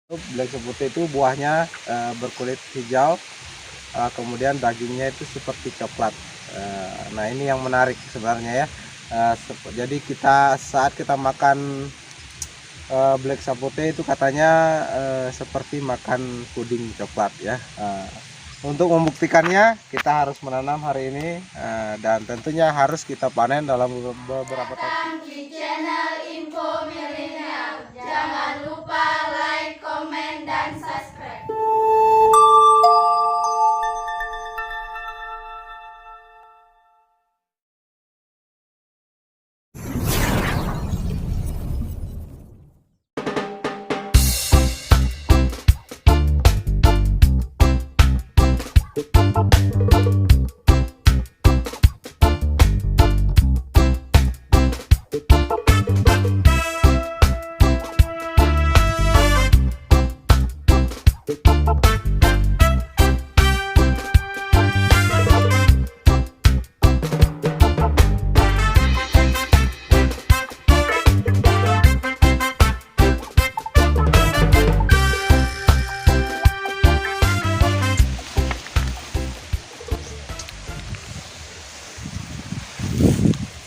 Black putih itu buahnya berkulit hijau, kemudian dagingnya itu seperti coklat. Nah ini yang menarik sebenarnya ya. Jadi saat kita makan black sapote itu katanya seperti makan puding coklat ya. Untuk membuktikannya kita harus menanam hari ini dan tentunya harus kita panen dalam beberapa tahun. Di channel Info Milenial, jangan lupa like, komen, dan subscribe.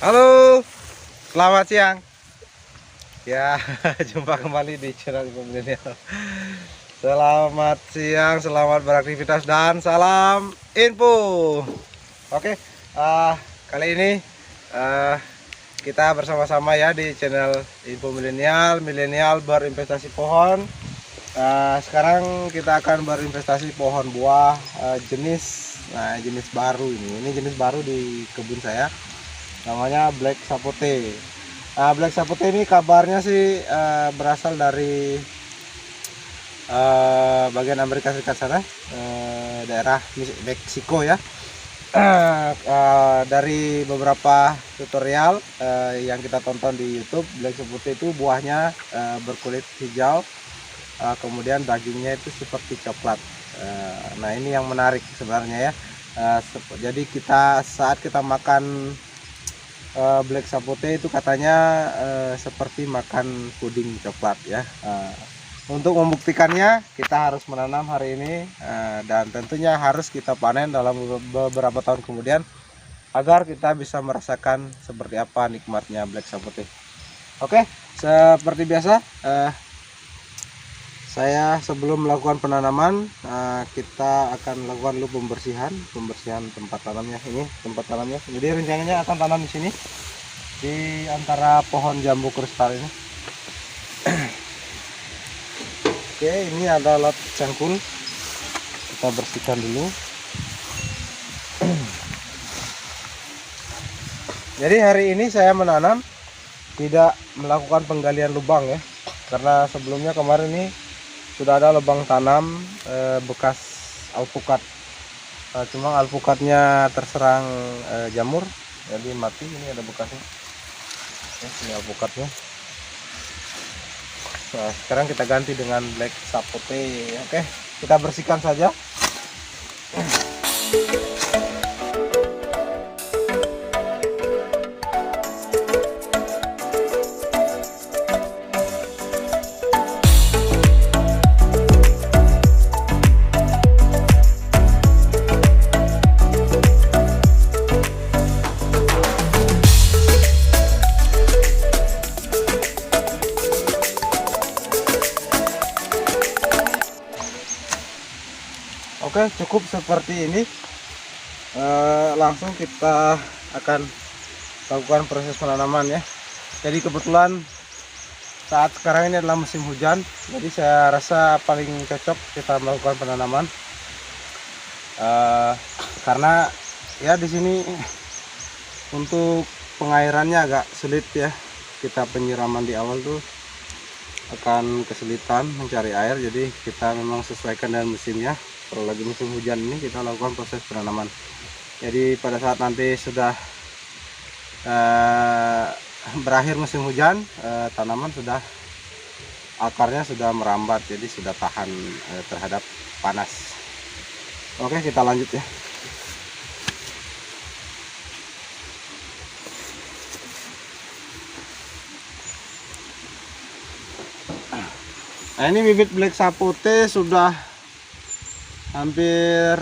Halo, selamat siang. Ya, jumpa kembali di channel Info Milenial. Selamat siang, selamat beraktivitas dan salam info. Oke, kali ini kita bersama-sama ya di channel Info Milenial, Milenial berinvestasi pohon. Sekarang kita akan berinvestasi pohon buah jenis baru ini. Ini jenis baru di kebun saya. Namanya Black Sapote. Black Sapote ini kabarnya sih berasal dari bagian Amerika Serikat sana, daerah Meksiko ya. Dari beberapa tutorial yang kita tonton di YouTube, Black Sapote itu buahnya berkulit hijau, kemudian dagingnya itu seperti coklat. Nah ini yang menarik sebenarnya ya. Jadi saat kita makan black sapote itu katanya seperti makan puding coklat ya. Untuk membuktikannya kita harus menanam hari ini dan tentunya harus kita panen dalam beberapa tahun kemudian agar kita bisa merasakan seperti apa nikmatnya black sapote. Oke, seperti biasa saya sebelum melakukan penanaman kita akan lakukan dulu pembersihan tempat tanamnya. Ini tempat tanamnya, jadi rencananya akan tanam di sini di antara pohon jambu kristal ini. Oke, ini ada alat cangkul, kita bersihkan dulu. Jadi hari ini saya menanam tidak melakukan penggalian lubang ya, karena sebelumnya kemarin ini sudah ada lubang tanam bekas alpukat. Cuma alpukatnya terserang jamur jadi mati. Ini ada bekasnya ya, ini alpukatnya. Nah, sekarang kita ganti dengan black sapote. Oke, kita bersihkan saja. Oke, cukup seperti ini. Langsung kita akan lakukan proses penanaman ya. Jadi kebetulan saat sekarang ini adalah musim hujan, jadi saya rasa paling cocok kita melakukan penanaman karena ya di sini untuk pengairannya agak sulit ya. Kita penyiraman di awal tuh akan kesulitan mencari air, jadi kita memang sesuaikan dengan musimnya. Kalau lagi musim hujan ini kita lakukan proses penanaman. Jadi pada saat nanti sudah berakhir musim hujan, tanaman sudah akarnya sudah merambat, jadi sudah tahan terhadap panas. Oke, kita lanjut ya. Nah, ini bibit black sapote sudah hampir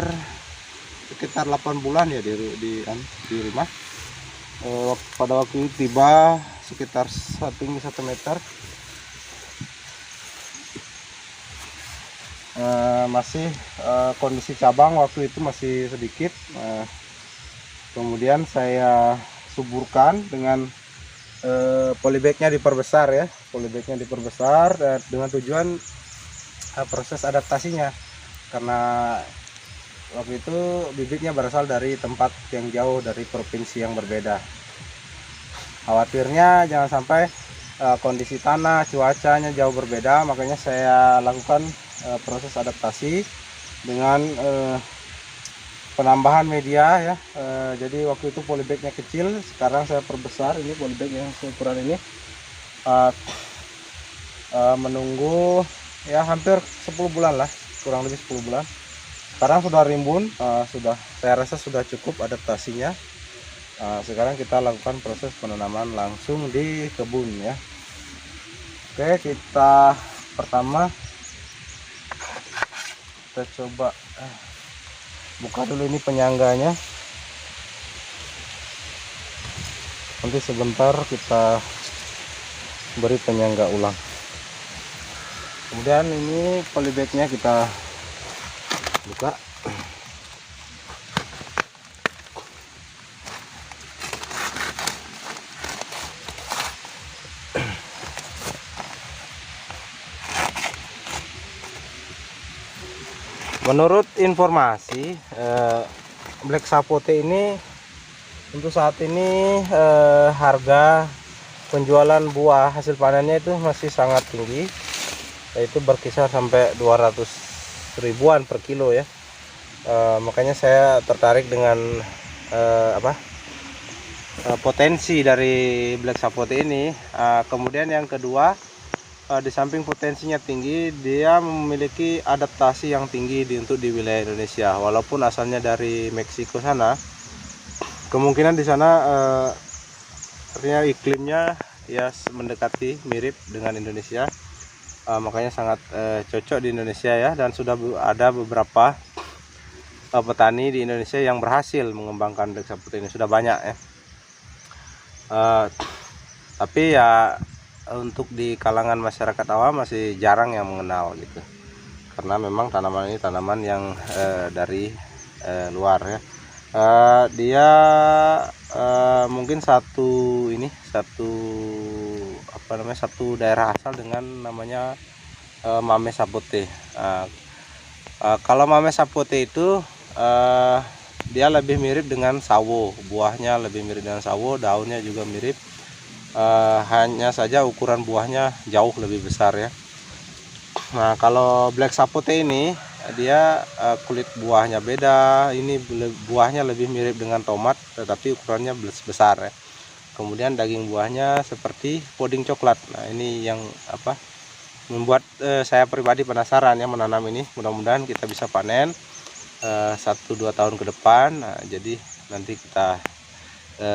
sekitar 8 bulan ya di rumah. Pada waktu itu tiba sekitar tinggi 1 meter. Masih kondisi cabang waktu itu masih sedikit. Kemudian saya suburkan dengan polybagnya diperbesar ya, dengan tujuan proses adaptasinya, karena waktu itu bibitnya berasal dari tempat yang jauh, dari provinsi yang berbeda. Khawatirnya jangan sampai kondisi tanah, cuacanya jauh berbeda, makanya saya lakukan proses adaptasi dengan penambahan media ya. Jadi waktu itu polybagnya kecil, sekarang saya perbesar. Ini polybag yang seukuran ini, menunggu ya hampir 10 bulan lah, kurang lebih 10 bulan. Sekarang sudah rimbun, saya rasa sudah cukup adaptasinya. Sekarang kita lakukan proses penanaman langsung di kebun ya. Oke, kita pertama kita coba buka dulu ini penyangganya. Nanti sebentar kita beri penyangga ulang. Kemudian ini polybagnya kita buka. Menurut informasi, black sapote ini untuk saat ini harga penjualan buah hasil panennya itu masih sangat tinggi, yaitu berkisar sampai 200 ribuan per kilo ya. Makanya saya tertarik dengan potensi dari black sapote ini. Kemudian yang kedua, di samping potensinya tinggi, dia memiliki adaptasi yang tinggi untuk di wilayah Indonesia. Walaupun asalnya dari Meksiko sana, kemungkinan di sana artinya iklimnya ya mendekati mirip dengan Indonesia. Makanya sangat cocok di Indonesia ya, dan sudah ada beberapa petani di Indonesia yang berhasil mengembangkan black sapote ini, sudah banyak ya. Tapi ya untuk di kalangan masyarakat awam masih jarang yang mengenal gitu, karena memang tanaman ini tanaman yang dari luar ya. Dia mungkin satu daerah asal dengan namanya Mame sapote. Kalau Mame sapote itu dia lebih mirip dengan sawo, buahnya lebih mirip dengan sawo, daunnya juga mirip. Hanya saja ukuran buahnya jauh lebih besar ya. Nah, kalau black sapote ini dia kulit buahnya beda. Ini buahnya lebih mirip dengan tomat, tetapi ukurannya besar ya. Kemudian daging buahnya seperti puding coklat. Nah, ini yang membuat saya pribadi penasaran ya menanam ini. Mudah-mudahan kita bisa panen 1-2 tahun ke depan. Nah, jadi nanti kita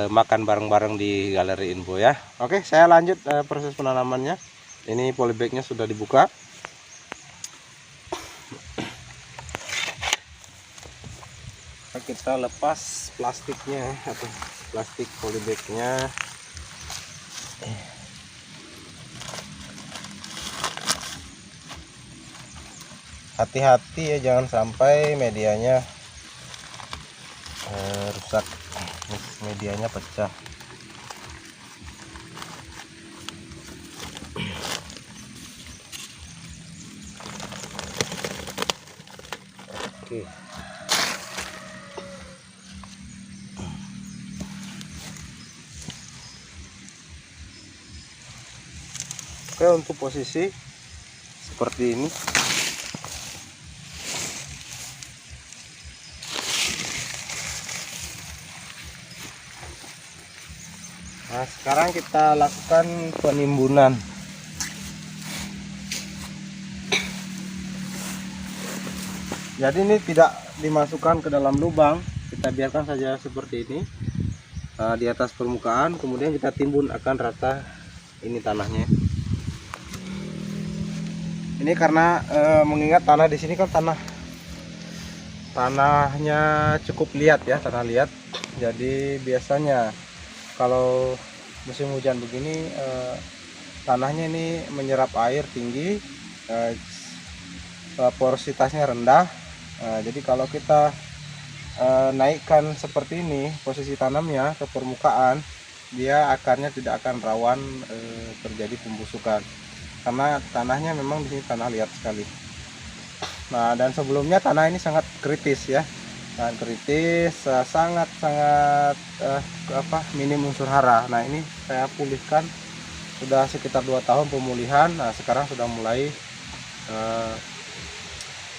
makan bareng-bareng di Galeri Info ya. Oke, saya lanjut proses penanamannya. Ini polybagnya sudah dibuka. Kita lepas plastiknya atau plastik polybagnya. Hati-hati ya, jangan sampai medianya rusak, medianya pecah. Oke. Oke, untuk posisi seperti ini. Nah, sekarang kita lakukan penimbunan. Jadi ini tidak dimasukkan ke dalam lubang, kita biarkan saja seperti ini di atas permukaan. Kemudian kita timbun akan rata ini tanahnya. Ini karena mengingat tanah di sini kan tanahnya cukup liat ya, tanah liat. Jadi biasanya kalau musim hujan begini tanahnya ini menyerap air tinggi, porositasnya rendah. Jadi kalau kita naikkan seperti ini posisi tanamnya ke permukaan, dia akarnya tidak akan rawan terjadi pembusukan karena tanahnya memang di sini tanah liat sekali. Nah, dan sebelumnya tanah ini sangat kritis ya, sangat kritis, sangat minim unsur hara. Nah, ini saya pulihkan sudah sekitar 2 tahun pemulihan. Nah, sekarang sudah mulai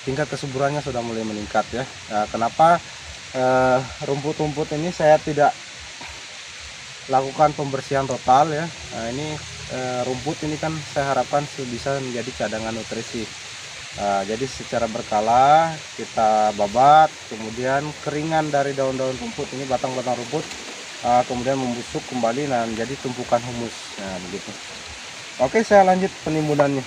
tingkat kesuburannya sudah mulai meningkat ya. Nah, kenapa rumput-rumput ini saya tidak lakukan pembersihan total ya. Nah, ini rumput ini kan saya harapkan bisa menjadi cadangan nutrisi. Jadi secara berkala kita babat, kemudian keringan dari daun-daun rumput ini, batang-batang rumput, kemudian membusuk kembali, nah menjadi tumpukan humus. Nah begitu. Oke, saya lanjut penimbunannya.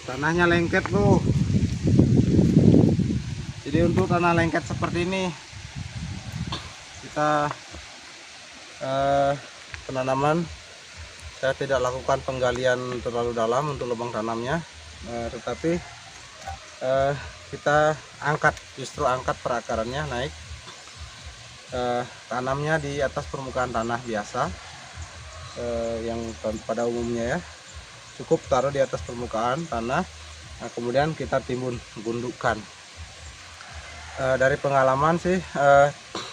Tanahnya lengket tuh. Jadi untuk tanah lengket seperti ini kita penanaman saya tidak lakukan penggalian terlalu dalam untuk lubang tanamnya, tetapi kita justru angkat perakarannya naik, tanamnya di atas permukaan tanah biasa yang pada umumnya ya. Cukup taruh di atas permukaan tanah, nah, kemudian kita timbun gundukan. Dari pengalaman sih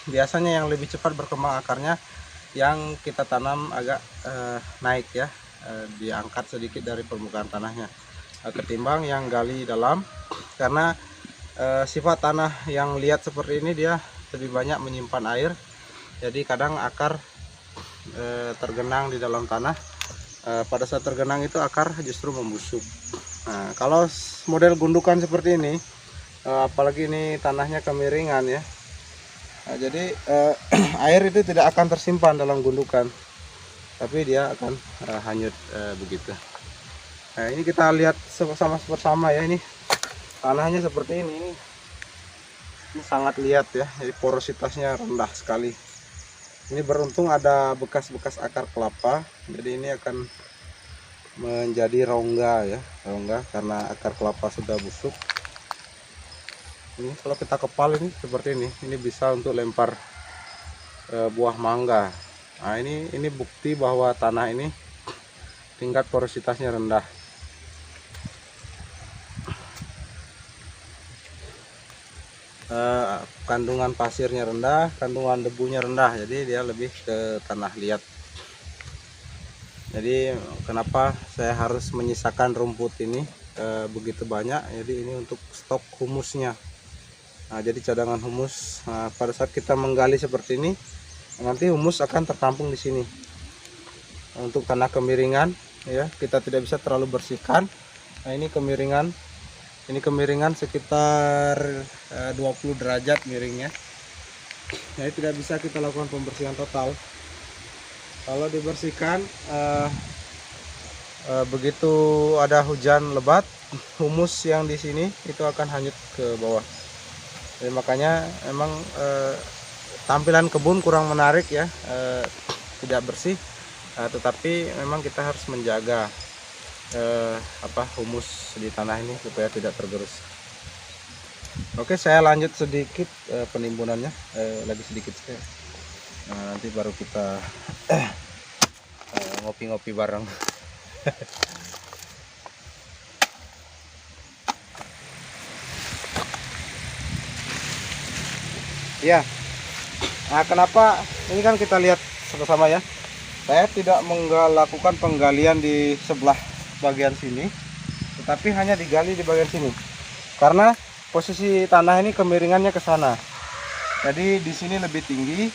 biasanya yang lebih cepat berkembang akarnya yang kita tanam agak naik ya, diangkat sedikit dari permukaan tanahnya, ketimbang yang gali dalam, karena sifat tanah yang liat seperti ini dia lebih banyak menyimpan air, jadi kadang akar tergenang di dalam tanah. Pada saat tergenang itu akar justru membusuk. Nah, kalau model gundukan seperti ini, apalagi ini tanahnya kemiringan ya, nah, jadi air itu tidak akan tersimpan dalam gundukan, tapi dia akan hanyut begitu. Nah, ini kita lihat bersama ya, ini tanahnya seperti ini sangat liat ya, jadi porositasnya rendah sekali. Ini beruntung ada bekas-bekas akar kelapa, jadi ini akan menjadi rongga ya, rongga karena akar kelapa sudah busuk. Ini kalau kita kepal ini seperti ini bisa untuk lempar buah mangga. Nah, ini bukti bahwa tanah ini tingkat porositasnya rendah. Kandungan pasirnya rendah, kandungan debunya rendah, jadi dia lebih ke tanah liat. Jadi kenapa saya harus menyisakan rumput ini begitu banyak, jadi ini untuk stok humusnya. Nah, jadi cadangan humus. Nah, pada saat kita menggali seperti ini, nanti humus akan tertampung di sini. Untuk tanah kemiringan ya, kita tidak bisa terlalu bersihkan. Nah, ini kemiringan sekitar 20 derajat miringnya. Jadi tidak bisa kita lakukan pembersihan total. Kalau dibersihkan begitu ada hujan lebat, humus yang di sini itu akan hanyut ke bawah. Jadi makanya memang tampilan kebun kurang menarik ya, tidak bersih, tetapi memang kita harus menjaga humus di tanah ini supaya tidak tergerus. Oke, saya lanjut sedikit penimbunannya, lagi sedikit saya. Nah, nanti baru kita ngopi-ngopi bareng. Ya, nah kenapa ini kan kita lihat sama-sama ya. Saya tidak melakukan penggalian di sebelah bagian sini, tetapi hanya digali di bagian sini. Karena posisi tanah ini kemiringannya ke sana. Jadi di sini lebih tinggi,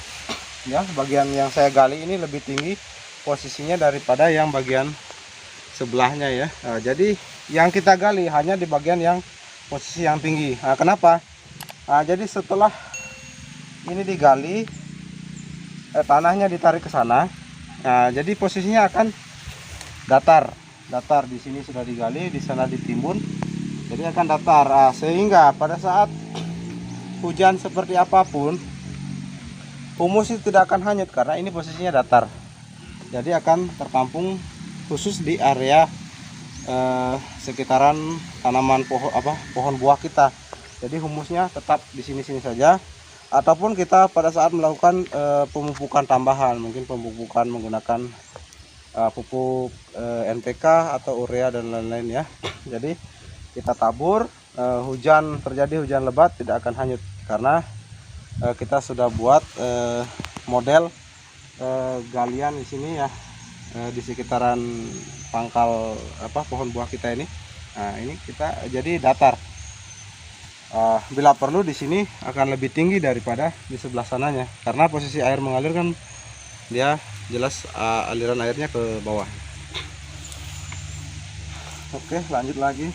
ya bagian yang saya gali ini lebih tinggi posisinya daripada yang bagian sebelahnya ya. Nah, jadi yang kita gali hanya di bagian yang posisi yang tinggi. Nah, kenapa? Nah, jadi setelah ini digali, tanahnya ditarik ke sana. Nah, jadi posisinya akan datar. Datar di sini sudah digali, di sana ditimbun. Jadi akan datar. Nah, sehingga pada saat hujan seperti apapun, humus itu tidak akan hanyut karena ini posisinya datar. Jadi akan tertampung khusus di area sekitaran tanaman pohon buah kita. Jadi humusnya tetap di sini-sini saja. Ataupun kita pada saat melakukan pemupukan tambahan, mungkin pemupukan menggunakan pupuk NPK atau urea dan lain-lain ya. Jadi kita tabur, terjadi hujan lebat tidak akan hanyut karena kita sudah buat model galian di sini ya, di sekitaran pangkal pohon buah kita ini. Nah, ini kita jadi datar. Bila perlu di sini akan lebih tinggi daripada di sebelah sananya karena posisi air mengalir kan dia jelas aliran airnya ke bawah. Oke, lanjut lagi.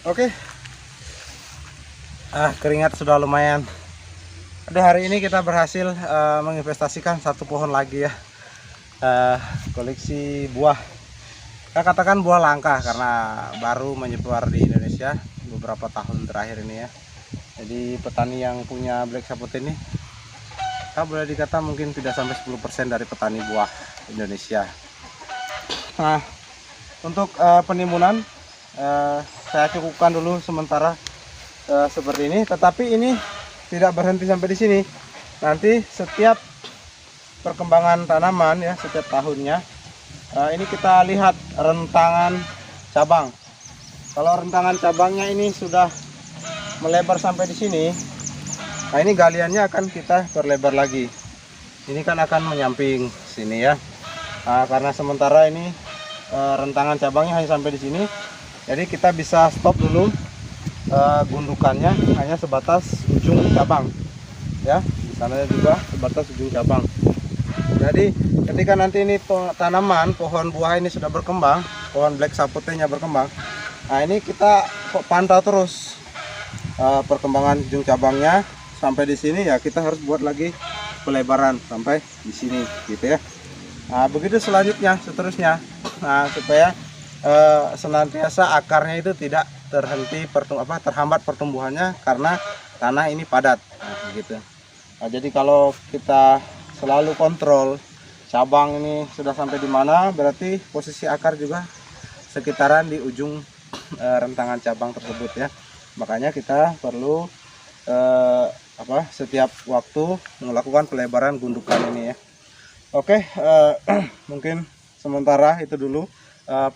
Oke, keringat sudah lumayan. Hari ini kita berhasil menginvestasikan satu pohon lagi ya, koleksi buah. Kita katakan buah langka karena baru menyebar di Indonesia beberapa tahun terakhir ini ya. Jadi petani yang punya black sapot ini, kita boleh dikata mungkin tidak sampai 10% dari petani buah Indonesia. Nah, untuk penimbunan saya cukupkan dulu sementara seperti ini. Tetapi ini tidak berhenti sampai di sini. Nanti setiap perkembangan tanaman ya, setiap tahunnya ini kita lihat rentangan cabang. Kalau rentangan cabangnya ini sudah melebar sampai di sini, nah ini galiannya akan kita perlebar lagi. Ini kan akan menyamping sini ya. Nah, karena sementara ini rentangan cabangnya hanya sampai di sini, jadi kita bisa stop dulu gundukannya hanya sebatas ujung cabang ya. Di sana juga sebatas ujung cabang. Jadi ketika nanti ini tanaman pohon buah ini sudah berkembang, pohon black sapotnya berkembang, nah ini kita pantau terus perkembangan ujung cabangnya sampai di sini ya. Kita harus buat lagi pelebaran sampai di sini gitu ya. Nah, begitu selanjutnya seterusnya, nah supaya senantiasa akarnya itu tidak terhambat pertumbuhannya karena tanah ini padat. Nah, gitu. Nah, jadi kalau kita selalu kontrol cabang ini sudah sampai di mana, berarti posisi akar juga sekitaran di ujung rentangan cabang tersebut ya. Makanya kita perlu setiap waktu melakukan pelebaran gundukan ini ya. Oke, mungkin sementara itu dulu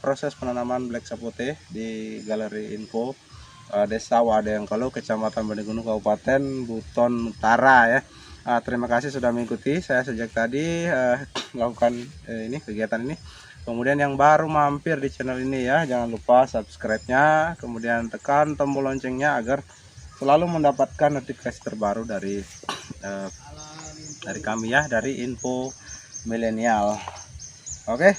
proses penanaman black sapote di Galeri Info Desa Wadayangkalo, Kecamatan Bandengunung, Kabupaten Buton Utara ya. Terima kasih sudah mengikuti saya sejak tadi melakukan kegiatan ini. Kemudian yang baru mampir di channel ini ya, jangan lupa subscribe-nya, kemudian tekan tombol loncengnya agar selalu mendapatkan notifikasi terbaru dari kami ya, dari Info Milenial. Oke,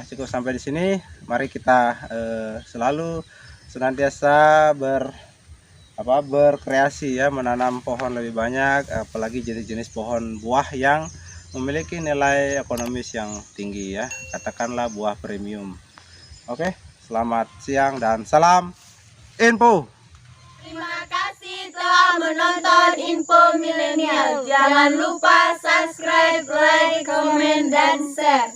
cukup sampai di sini. Mari kita selalu senantiasa berkreasi ya, menanam pohon lebih banyak, apalagi jenis-jenis pohon buah yang memiliki nilai ekonomis yang tinggi ya, katakanlah buah premium. Oke, selamat siang dan salam info. Terima kasih telah menonton Info Milenial. Jangan lupa subscribe, like, komen, dan share.